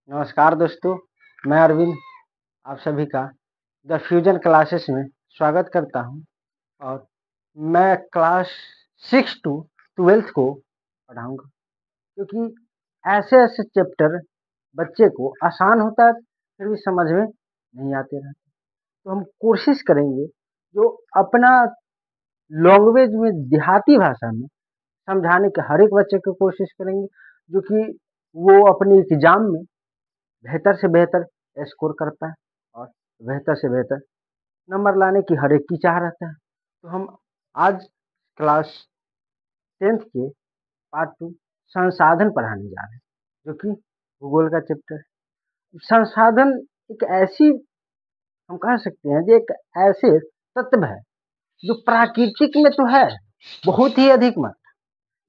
नमस्कार दोस्तों, मैं अरविंद आप सभी का द फ्यूजन क्लासेस में स्वागत करता हूं। और मैं क्लास 6 टू 12th को पढ़ाऊंगा, क्योंकि ऐसे ऐसे चैप्टर बच्चे को आसान होता है फिर भी समझ में नहीं आते रहते। तो हम कोशिश करेंगे जो अपना लैंग्वेज में देहाती भाषा में समझाने के हर एक बच्चे को कोशिश करेंगे, जो कि वो अपने एग्जाम में बेहतर से बेहतर स्कोर करता है और बेहतर से बेहतर नंबर लाने की हर एक की चाह रहता है। तो हम आज क्लास 10th के पार्ट 2 संसाधन पढ़ाने जा रहे हैं, जो कि भूगोल का चैप्टर है। संसाधन एक ऐसी, हम कह सकते हैं, कि एक ऐसे तत्व है जो प्राकृतिक में तो है बहुत ही अधिक मात्रा,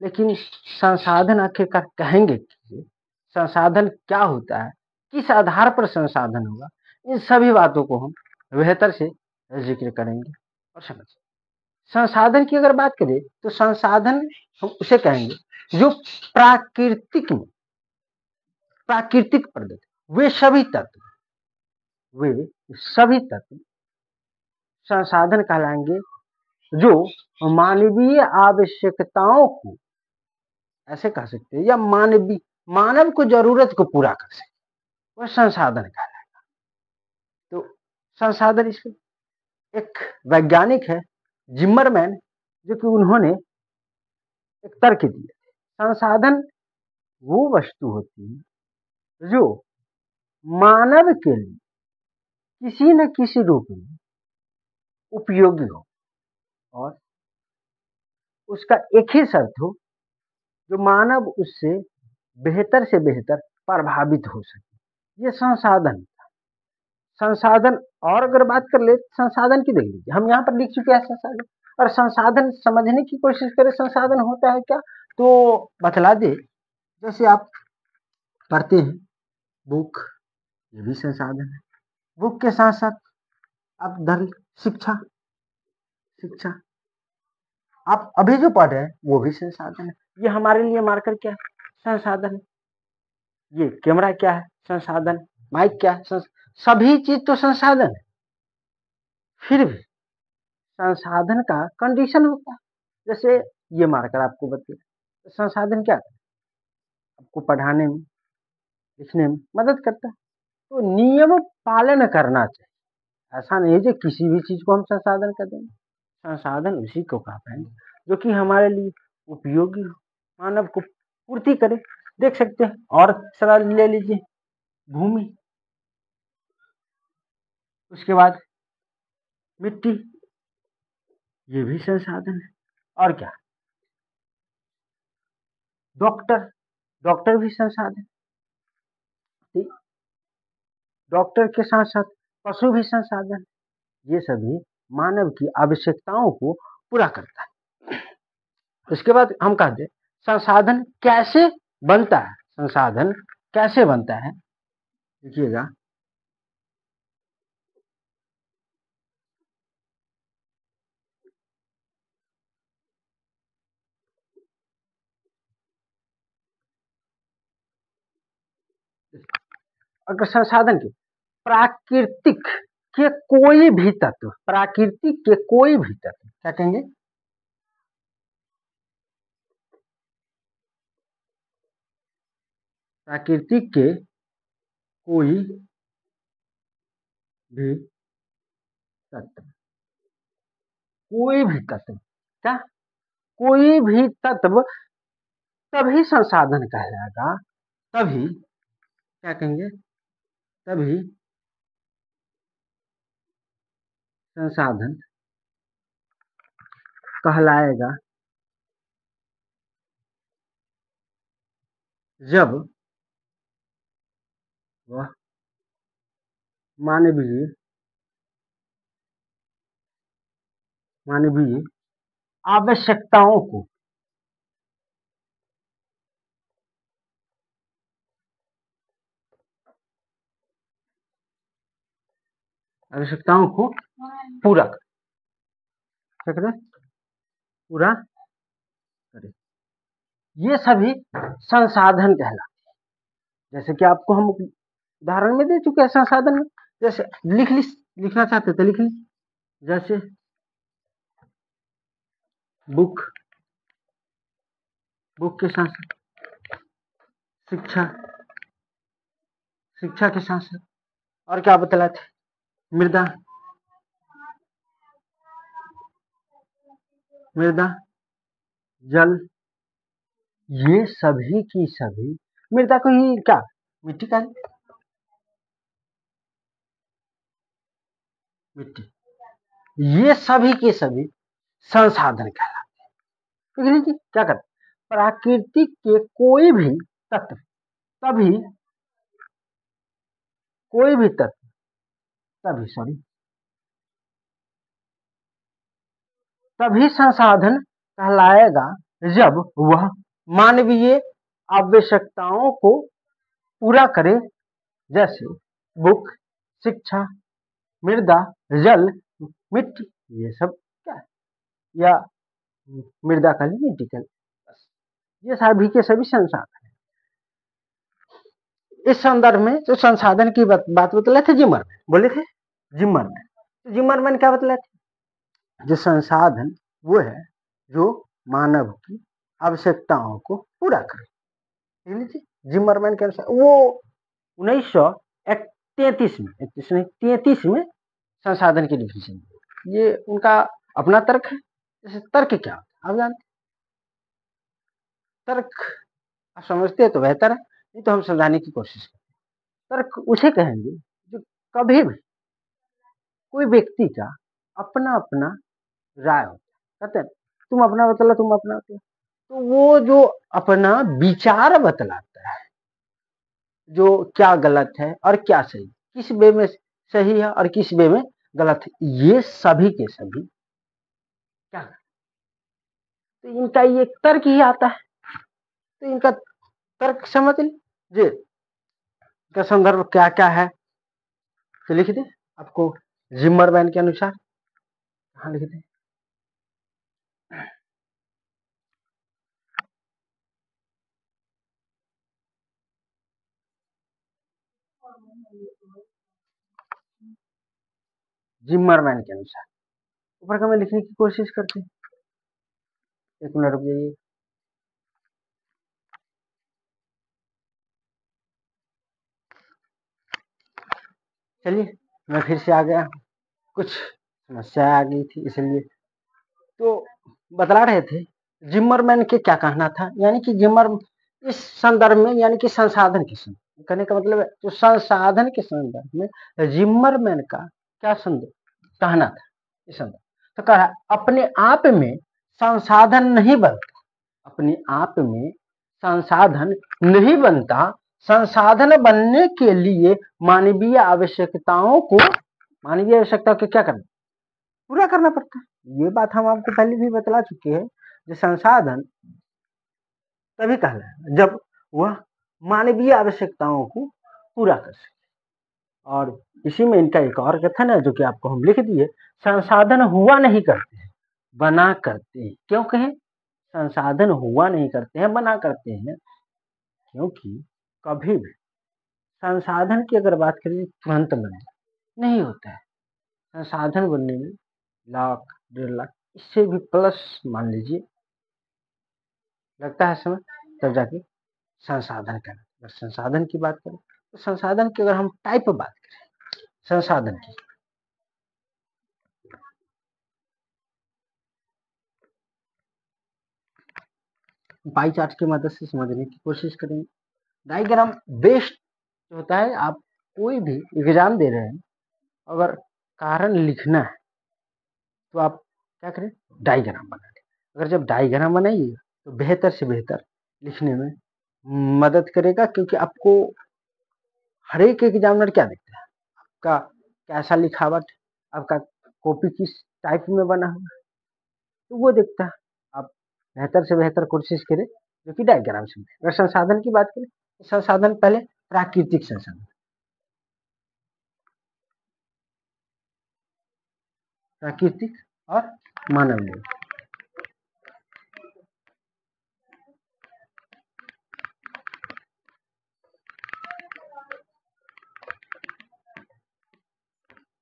लेकिन संसाधन आखिरकार कहेंगे कि संसाधन क्या होता है, किस आधार पर संसाधन होगा, इन सभी बातों को हम बेहतर से जिक्र करेंगे और समझेंगे। संसाधन की अगर बात करें तो संसाधन हम उसे कहेंगे जो प्राकृतिक पदार्थ, वे सभी तत्व संसाधन कहलाएंगे जो मानवीय आवश्यकताओं को, ऐसे कह सकते हैं, या मानव को जरूरत को पूरा कर सके, वह संसाधन कहलाएगा। तो संसाधन, इसमें एक वैज्ञानिक है जिम्मरमैन, जो कि उन्होंने एक तर्क दिया, संसाधन वो वस्तु होती है जो मानव के लिए किसी न किसी रूप में उपयोगी हो और उसका एक ही शर्त हो, जो मानव उससे बेहतर से बेहतर प्रभावित हो सके। ये संसाधन संसाधन और अगर बात कर ले संसाधन की, देख लीजिए हम यहाँ पर लिख चुके हैं संसाधन, और संसाधन समझने की कोशिश करें संसाधन होता है क्या, तो बतला दे। जैसे आप पढ़ते हैं बुक, ये भी संसाधन है। बुक के साथ साथ आप धर शिक्षा शिक्षा आप अभी जो पढ़ रहे हैं वो भी संसाधन है। ये हमारे लिए मार्कर क्या है, संसाधन है। ये कैमरा क्या है, संसाधन। माइक क्या है, सभी चीज तो संसाधन है। फिर भी संसाधन का कंडीशन होता है। जैसे ये मार्कर आपको बता, तो संसाधन क्या है, आपको पढ़ाने में लिखने में मदद करता है, तो नियम पालन करना चाहिए। ऐसा नहीं है कि किसी भी चीज को हम संसाधन कर देंगे। संसाधन उसी को कहते हैं जो कि हमारे लिए उपयोगी हो, मानव को पूर्ति करे। देख सकते हैं, और सवाल ले लीजिए, भूमि, उसके बाद मिट्टी, ये भी संसाधन है। और क्या, डॉक्टर, डॉक्टर भी संसाधन, ठीक? डॉक्टर के साथ साथ पशु भी संसाधन। ये सभी मानव की आवश्यकताओं को पूरा करता है। उसके बाद हम कहते हैं संसाधन कैसे बनता है। संसाधन कैसे बनता है, देखिएगा। अगर संसाधन के प्राकृतिक के कोई भी तत्व, प्राकृतिक के कोई भी तत्व क्या कहेंगे, प्राकृतिक के कोई भी तत्व, कोई भी तत्व, क्या, कोई भी तत्व तभी संसाधन कहलाएगा, तभी क्या कहेंगे, तभी संसाधन कहलाएगा जब वह मानवीय मानवीय आवश्यकताओं को पूरा करे, पूरा करे। ये सभी संसाधन कहलाते हैं। जैसे कि आपको हम उदाहरण में दे चुके हैं संसाधन में। जैसे लिखना चाहते थे लिख ली, जैसे बुक के साथ शिक्षा, के साथ साथ और क्या बतलाए थे, मृदा, जल, ये सभी की सभी, मृदा को ही क्या मिट्टी का मिट्टी, ये सभी के सभी संसाधन कहलाते हैं। तो क्या करते, प्राकृतिक के कोई भी तत्व, तभी कोई भी तत्व तभी संसाधन कहलाएगा जब वह मानवीय आवश्यकताओं को पूरा करे। जैसे बुक, शिक्षा, मृदा, जल, मिट्टी, ये सब क्या है, या मृदा का मिट्टी का, ये सभी के सभी संसाधन। इस संदर्भ में जो संसाधन की बात बतलाए थे जिमरमैन, बोले थे जिमरमैन। तो जिमरमैन क्या बतलाए थे, जो संसाधन वो है जो मानव की आवश्यकताओं को पूरा करे। जिमरमैन के अनुसार वो 1933 में संसाधन की डिफिनेशन, ये उनका अपना तर्क है। जैसे तर्क क्या आप जानते, तर्क आप समझते हैं तो बेहतर है, नहीं तो हम समझाने की कोशिश करें। तर्क उसे कहेंगे जो कभी भी कोई व्यक्ति का अपना अपना राय होता है, कहते हैं तुम अपना बतला, तुम अपना बतला, तो वो जो अपना विचार बतलाता है, जो क्या गलत है और क्या सही, किस वे में सही है और किस वे में गलत है, ये सभी के सभी क्या, तो इनका ये तर्क ही आता है। तो इनका तर्क समझ लीजिए, इसका संदर्भ क्या क्या है, तो लिख दे आपको जिमरमैन के अनुसार, हाँ लिख दे, जिमरमैन के अनुसार ऊपर का मैं लिखने की कोशिश करते हैं, एक मिनट रुक जाइए। चलिए मैं फिर से आ गया, कुछ समस्या आ गई थी इसलिए। तो बतला रहे थे जिमरमैन के क्या कहना था, यानी कि जिमर इस संदर्भ में, यानी कि संसाधन के संदर्भ कहने का मतलब है, जो संसाधन के संदर्भ में जिमरमैन का क्या कहना था इस संदर्भ, तो कहा अपने आप में संसाधन नहीं बनता, अपने आप में संसाधन नहीं बनता, संसाधन बनने के लिए मानवीय आवश्यकताओं को, मानवीय आवश्यकताओं को क्या करना, पूरा करना पड़ता है। ये बात हम आपको पहले भी बतला चुके हैं, जो संसाधन तभी कहलाएगा जब वह मानवीय आवश्यकताओं को पूरा कर सके। और इसी में इनका एक और कथन है जो कि आपको हम लिख दिए, संसाधन हुआ नहीं करते हैं, बना करते हैं। क्यों कहें संसाधन हुआ नहीं करते हैं, बना करते हैं, क्योंकि कभी भी संसाधन की अगर बात करें तुरंत बने नहीं होता है, संसाधन बनने में लाख 1.5 लाख इससे भी प्लस मान लीजिए लगता है समय, तब जाके संसाधन का। अगर संसाधन की बात करें तो संसाधन की अगर हम टाइप बात करें संसाधन की, पाई चार्ट की मदद से समझने की कोशिश करेंगे। डायग्राम बेस्ड होता है, आप कोई भी एग्जाम दे रहे हैं अगर कारण लिखना है तो आप क्या करें, डायग्राम बना लें। अगर जब डायग्राम बनाइए तो बेहतर से बेहतर लिखने में मदद करेगा, क्योंकि आपको हर एक एग्जामिनर क्या देखता है, आपका कैसा लिखावट, आपका कॉपी किस टाइप में बना हुआ, तो वो देखता है। आप बेहतर से बेहतर कोशिश करें जो कि डायग्राम से। अगर संसाधन की बात करें तो संसाधन पहले प्राकृतिक संसाधन, प्राकृतिक और मानवीय।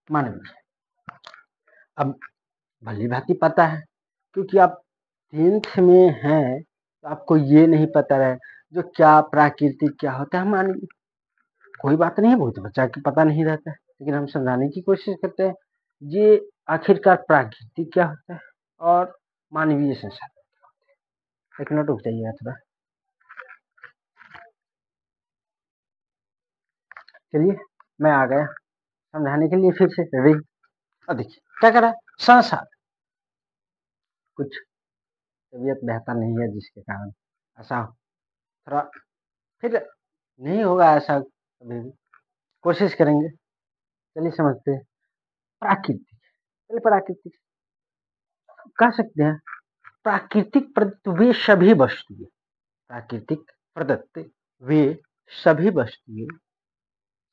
मानवीय। अब भली भांति पता है, क्योंकि आप 10th में हैं, तो आपको ये नहीं पता है जो क्या प्राकृतिक क्या होता है मानवीय। कोई बात नहीं है, बहुत बच्चा को पता नहीं रहता है, लेकिन हम समझाने की कोशिश करते हैं ये आखिरकार प्राकृतिक क्या होता है और मानवीय संसाधन क्या होता है। एक मिनट रुक जाइएगा थोड़ा। चलिए मैं आ गया समझाने के लिए फिर से रेडी। अब देखिए क्या करा, संसाधन। कुछ तबीयत बेहतर नहीं है जिसके कारण ऐसा थोड़ा, फिर नहीं होगा ऐसा कभी भी, कोशिश करेंगे। चलिए समझते हैं प्राकृतिक। चलिए प्राकृतिक कह सकते हैं, प्राकृतिक प्रदत्त वे सभी वस्तुएं, प्राकृतिक प्रदत्त वे सभी वस्तुएं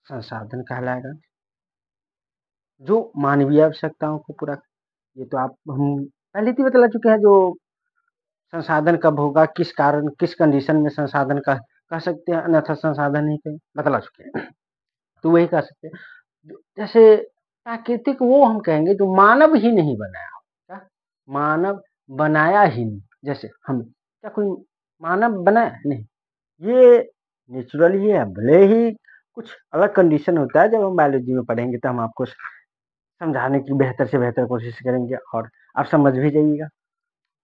संसाधन कहलाएगा जो मानवीय आवश्यकताओं को पूरा। ये तो आप हम पहले ही बतला चुके हैं, जो संसाधन कब होगा, किस कारण, किस कंडीशन में संसाधन का कह सकते हैं, अन्यथा संसाधन नहीं कहें, बतला चुके हैं। तो वही कह सकते हैं, जैसे प्राकृतिक वो हम कहेंगे जो मानव ही नहीं बनाया हो। क्या मानव बनाया ही नहीं, जैसे हम, क्या कोई मानव बनाया नहीं, ये नेचुरल ही है। भले ही कुछ अलग कंडीशन होता है, जब हम बायोलॉजी में पढ़ेंगे तो हम आपको समझाने की बेहतर से बेहतर कोशिश करेंगे और आप समझ भी जाइएगा।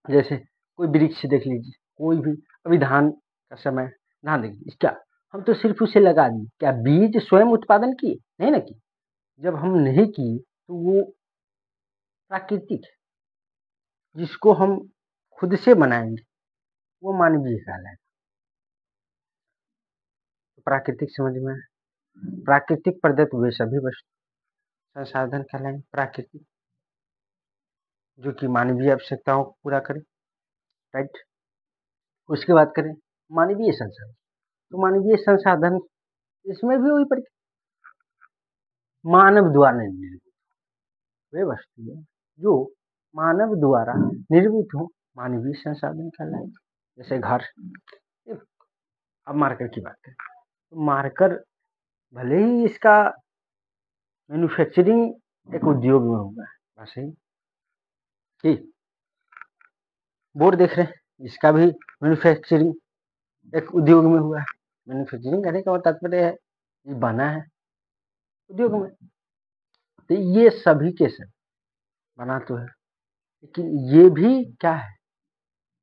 जैसे कोई वृक्ष देख लीजिए, कोई भी, अभी धान का समय, धान देख लीजिए, क्या हम तो सिर्फ उसे लगा दिए, क्या बीज स्वयं उत्पादन किए? नहीं ना किए। जब हम नहीं किए तो वो प्राकृतिक है, जिसको हम खुद से बनाएंगे वो मानवीय कहलाएगा। तो प्राकृतिक समझ में आया? प्राकृतिक प्रदत्त हुए सभी वस्तु संसाधन कहलाएंगे प्राकृतिक, जो कि मानवीय आवश्यकताओं को पूरा करे। राइट। उसके बाद करें मानवीय संसाधन। तो मानवीय संसाधन, इसमें भी वही पर मानव द्वारा निर्मित वे वस्तुएं जो मानव द्वारा निर्मित हो, मानवीय संसाधन कहलाएंगे। जैसे घर। अब मार्कर की बात करें तो मार्कर भले ही इसका मैन्युफैक्चरिंग एक उद्योग में हुआ है, वैसे ही ठीक बोर्ड देख रहे हैं, इसका भी मैन्युफैक्चरिंग एक उद्योग में हुआ है। मैन्युफैक्चरिंग करने का तात्पर्य है ये बना है उद्योग में। तो ये सभी के सब बना तो है, लेकिन ये भी क्या है,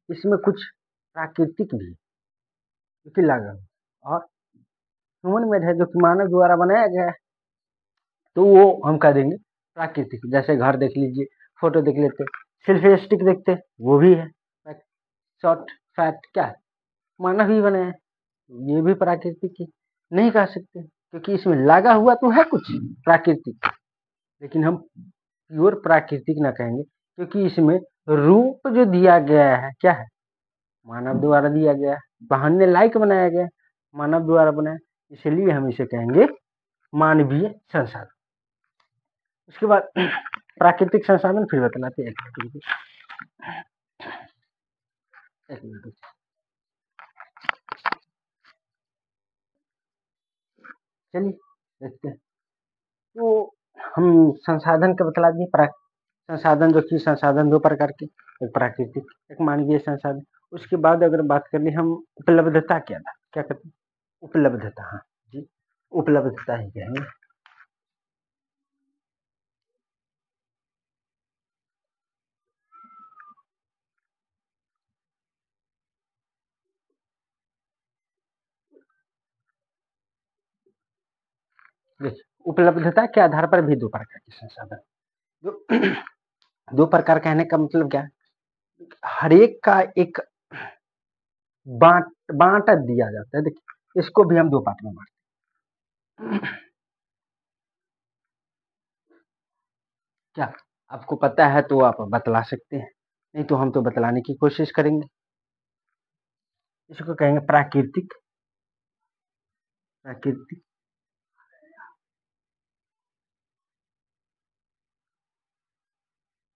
इसमें कुछ प्राकृतिक भी क्योंकि लगा और ह्यूमन मेड है, जो कि मानव द्वारा बनाया गया है, तो वो हम कह देंगे प्राकृतिक। जैसे घर देख लीजिए, फोटो देख लेते, सेल्फी स्टिक देखते, वो भी है शॉर्ट फैट, क्या है, मानव ही बनाया है। ये भी प्राकृतिक ही नहीं कह सकते, क्योंकि इसमें लगा हुआ तो है कुछ प्राकृतिक, लेकिन हम प्योर प्राकृतिक ना कहेंगे, क्योंकि इसमें रूप जो दिया गया है क्या है, मानव द्वारा दिया गया है, पहनने लायक बनाया गया, मानव द्वारा बनाया, इसलिए हम इसे कहेंगे मानवीय संसाधन। उसके बाद प्राकृतिक संसाधन फिर बतलाते हैं। एक मिनट, चलिए देखते हैं। तो हम संसाधन का बतला दिए। संसाधन जो कि संसाधन दो प्रकार के, एक प्राकृतिक, एक मानवीय संसाधन। उसके बाद अगर बात करनी हम उपलब्धता, क्या कहते हैं, उपलब्धता, हाँ जी, उपलब्धता ही कहेंगे। देखिए उपलब्धता के आधार पर भी दो प्रकार के संसाधन, जो दो प्रकार कहने का मतलब क्या है, हर एक का एक बांट दिया जाता है। देखिए इसको भी हम दो पार्ट में बांटते हैं। क्या आपको पता है तो आप बतला सकते हैं, नहीं तो हम तो बतलाने की कोशिश करेंगे। इसको कहेंगे प्राकृतिक, प्राकृतिक,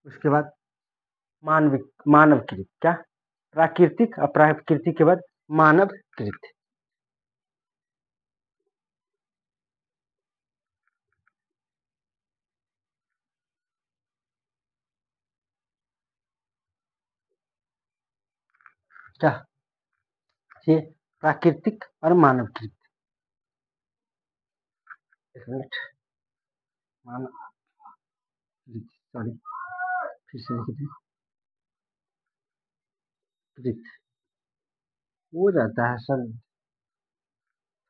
उसके बाद मानवकृत। क्या प्राकृतिक और प्राकृतिक के बाद मानवकृत। क्या ये प्राकृतिक और मानवकृत। एक मिनट, मानव, सॉरी, फिर से लिख दें, कृत हो जाता है सर,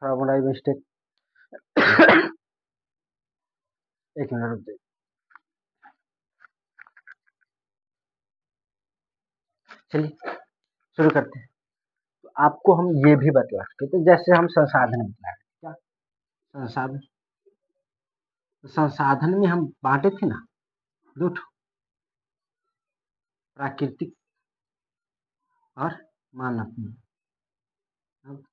थोड़ा बड़ा मिस्टेक। एक मिनट रुक जाइए। चलिए शुरू करते हैं। तो आपको हम ये भी बतला सकते थे, जैसे हम संसाधन बतला रहे, क्या संसाधन, संसाधन में हम बांटे थे ना दो ठो, प्राकृतिक और मानव में। अब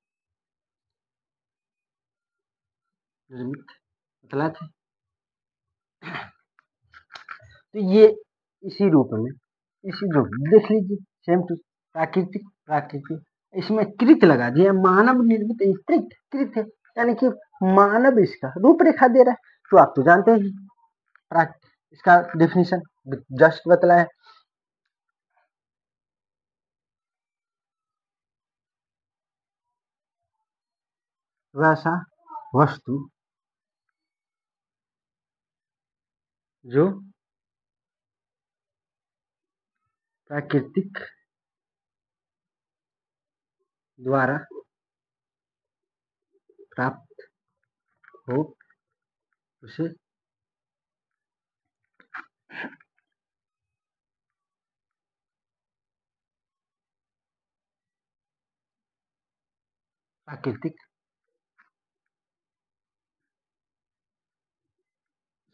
निर्मित बतला थे, तो ये इसी रूप में देख लीजिए, सेम टू प्राकृतिक प्राकृतिक, इसमें कृत लगा दिया, मानव निर्मित कृत कृत है, यानी कि मानव इसका रूपरेखा दे रहा है। तो आप तो जानते ही इसका डेफिनेशन जस्ट बतलाया, वैसा वस्तु जो प्राकृतिक द्वारा प्राप्त हो उसे प्राकृतिक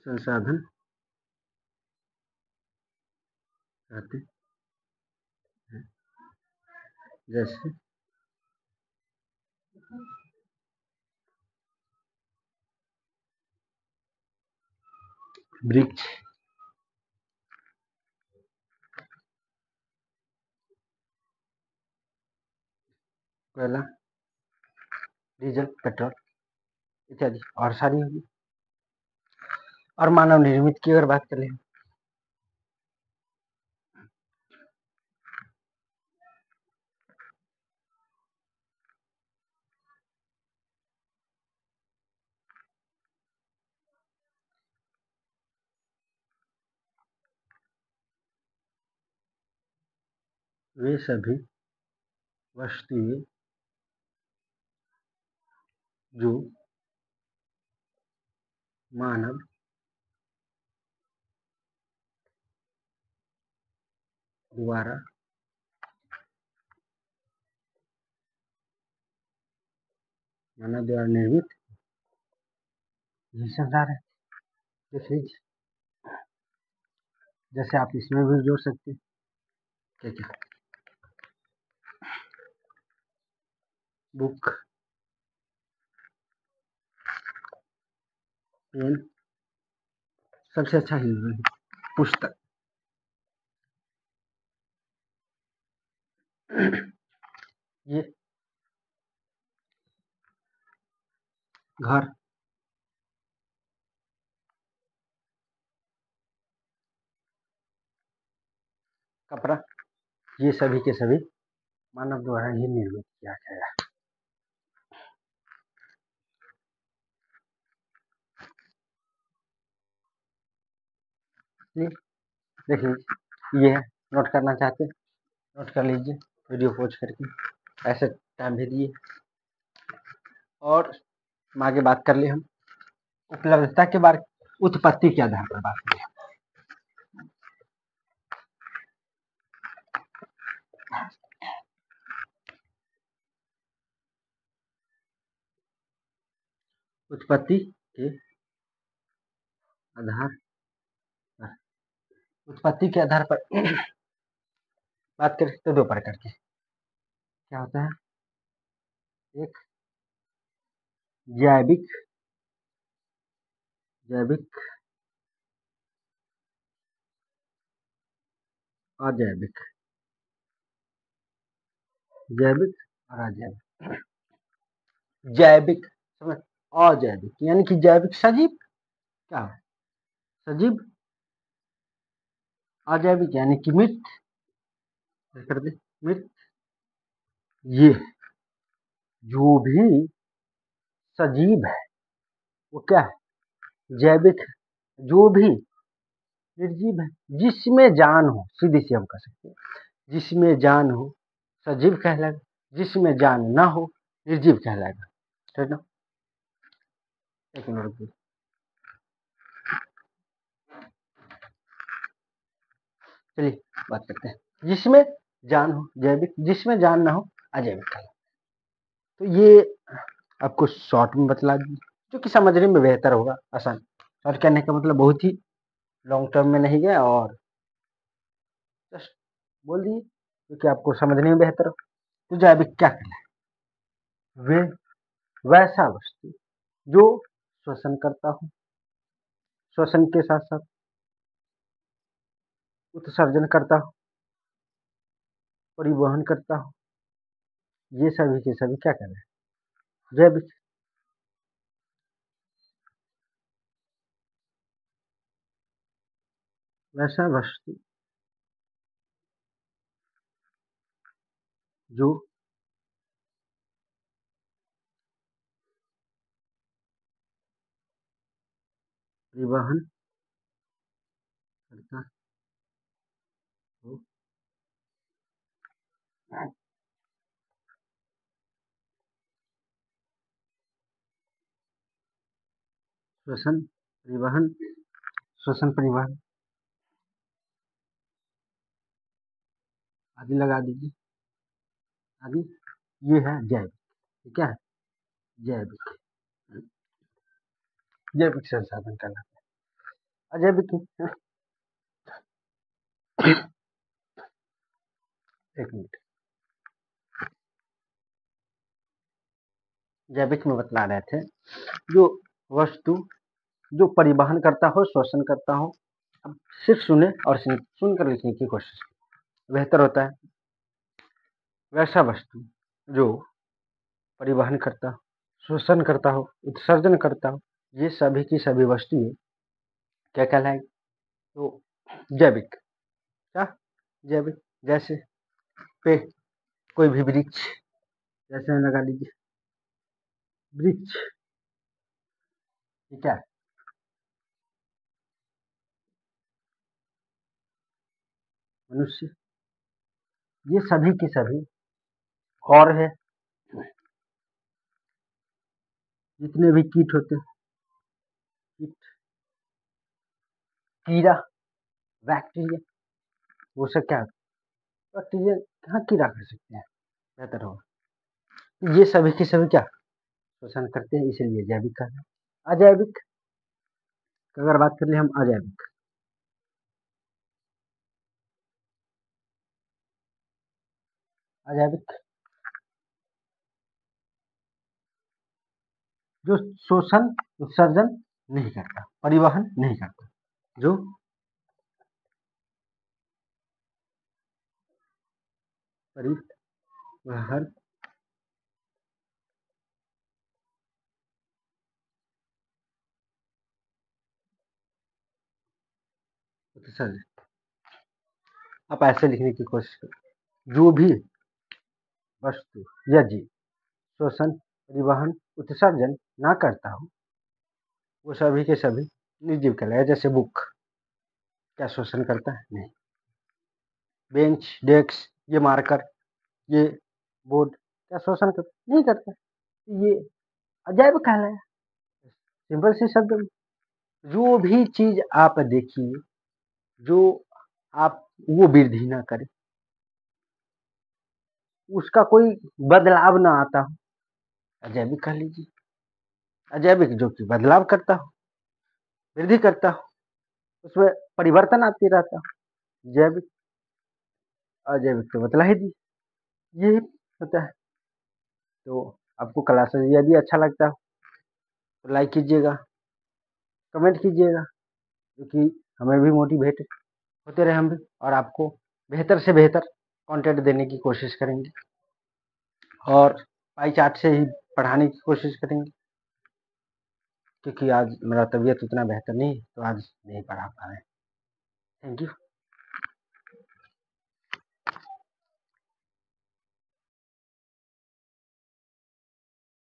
संसाधन कहते हैं। जैसे वृक्ष, कोयला, डीजल, पेट्रोल इत्यादि और सारी होगी। और मानव निर्मित की अगर बात करें, वे सभी वस्तुएं जो मानव द्वारा निर्मित, ये संसार है। देख लीजिए, जैसे आप इसमें भी जोड़ सकते हैं, क्या क्या, बुक, पेन, सबसे अच्छा ही पुस्तक, ये घर, कपड़ा, ये सभी के सभी मानव द्वारा ही निर्मित किया गया है। देख लीजिए, ये है, नोट करना चाहते नोट कर लीजिए, वीडियो पॉज करके, ऐसे टाइम भी दिए। और आगे बात कर ले हम उपलब्धता के बारे, उत्पत्ति के आधार पर बात करें। उत्पत्ति के आधार पर, उत्पत्ति के आधार पर बात करें तो दो प्रकार के क्या होता है, एक जैविक, जैविक, अजैविक, जैविक और अजैविक। जैविक समझ, अजैविक यानी कि जैविक सजीव, क्या सजीव, अजैविक यानी कि मृत, कर दे मृत, ये जो भी सजीव है वो क्या है? जैविक है। जो भी निर्जीव है, जिसमें जान हो, सीधी सी हम कह सकते हैं, जिसमें जान हो सजीव कहलाएगा, जिसमें जान ना हो निर्जीव कहलाएगा। ठीक ना? एक मिनट रुकिए। चलिए बात करते हैं। जिसमें जान हो जैविक, जिसमें जान ना हो अजैविक कहलाएगा। तो ये आपको शॉर्ट में बतला दी, जो कि समझने में बेहतर होगा, आसान। शॉर्ट कहने का मतलब बहुत ही लॉन्ग टर्म में नहीं गया, और जस्ट बोल दिए क्योंकि आपको समझने में बेहतर हो। तो जैविक क्या कहलाए? वे वैसा वस्तु जो श्वसन करता हो, श्वसन के साथ साथ उत्सर्जन करता हो, परिवहन करता हो, ये सभी के सभी क्या कहलाए? जैविक। वैसा वस्तु जो परिवहन करता हो, श्वसन परिवहन, श्वसन परिवहन आदि लगा दीजिए, आदि। ये है जैविक। ये क्या है? जैविक। जैविक संसाधन कहलाता है। अजैविक एक मिनट। जैविक में बतला रहे थे, जो वस्तु जो परिवहन करता हो, श्वसन करता हो। अब सिर्फ सुने और सुनकर लिखने की कोशिश बेहतर होता है। वैसा वस्तु जो परिवहन करता हो, श्वसन करता हो, उत्सर्जन करता हो, ये सभी की सभी वस्तुएं क्या कहलाएगी? तो जैविक। क्या? जैविक। जैसे पे कोई भी वृक्ष, जैसे लगा लीजिए वृक्ष, ठीक है, मनुष्य, ये सभी की सभी, और है जितने भी कीट होते हैं, कीट, कीड़ा, बैक्टीरिया, वो सब क्या? बैक्टीरिया कहाँ कीड़ा कर सकते हैं? बेहतर होगा। ये सभी की सभी क्या शोषण करते हैं, इसलिए जैविक का है। अजैविक अगर बात कर ले हम, अजैविक, अजैविक जो शोषण उत्सर्जन नहीं करता, परिवहन नहीं करता, जो परिवहन उत्सर्जन। आप ऐसे लिखने की कोशिश करो, जो भी वस्तु या जीव शोषण, परिवहन, उत्सर्जन ना करता हो वो सभी के सभी निर्जीव कहलाएगा। जैसे बुक क्या शोषण करता है? नहीं। बेंच, डेस्क, ये मार्कर, ये बोर्ड क्या शोषण करता? नहीं करता। ये अजैव कहलाया। सिंपल सी शब्द में, जो भी चीज आप देखिए, जो आप वो वृद्धि ना करे, उसका कोई बदलाव ना आता हो, अजैविक कह लीजिए। अजैविक जो कि बदलाव करता हो, वृद्धि करता हो, उसमें परिवर्तन आती रहता हो। जैविक। अजैविक तो बतला ही दी, यही होता है। तो आपको क्लासेस यदि अच्छा लगता हो तो लाइक कीजिएगा, कमेंट कीजिएगा, क्योंकि हमें भी मोटिवेट होते रहे हम भी, और आपको बेहतर से बेहतर कंटेंट देने की कोशिश करेंगे, और पाई चार्ट से ही पढ़ाने की कोशिश करेंगे, क्योंकि आज मेरा तबीयत उतना बेहतर नहीं है, तो आज नहीं पढ़ा पा रहे हैं। Thank you.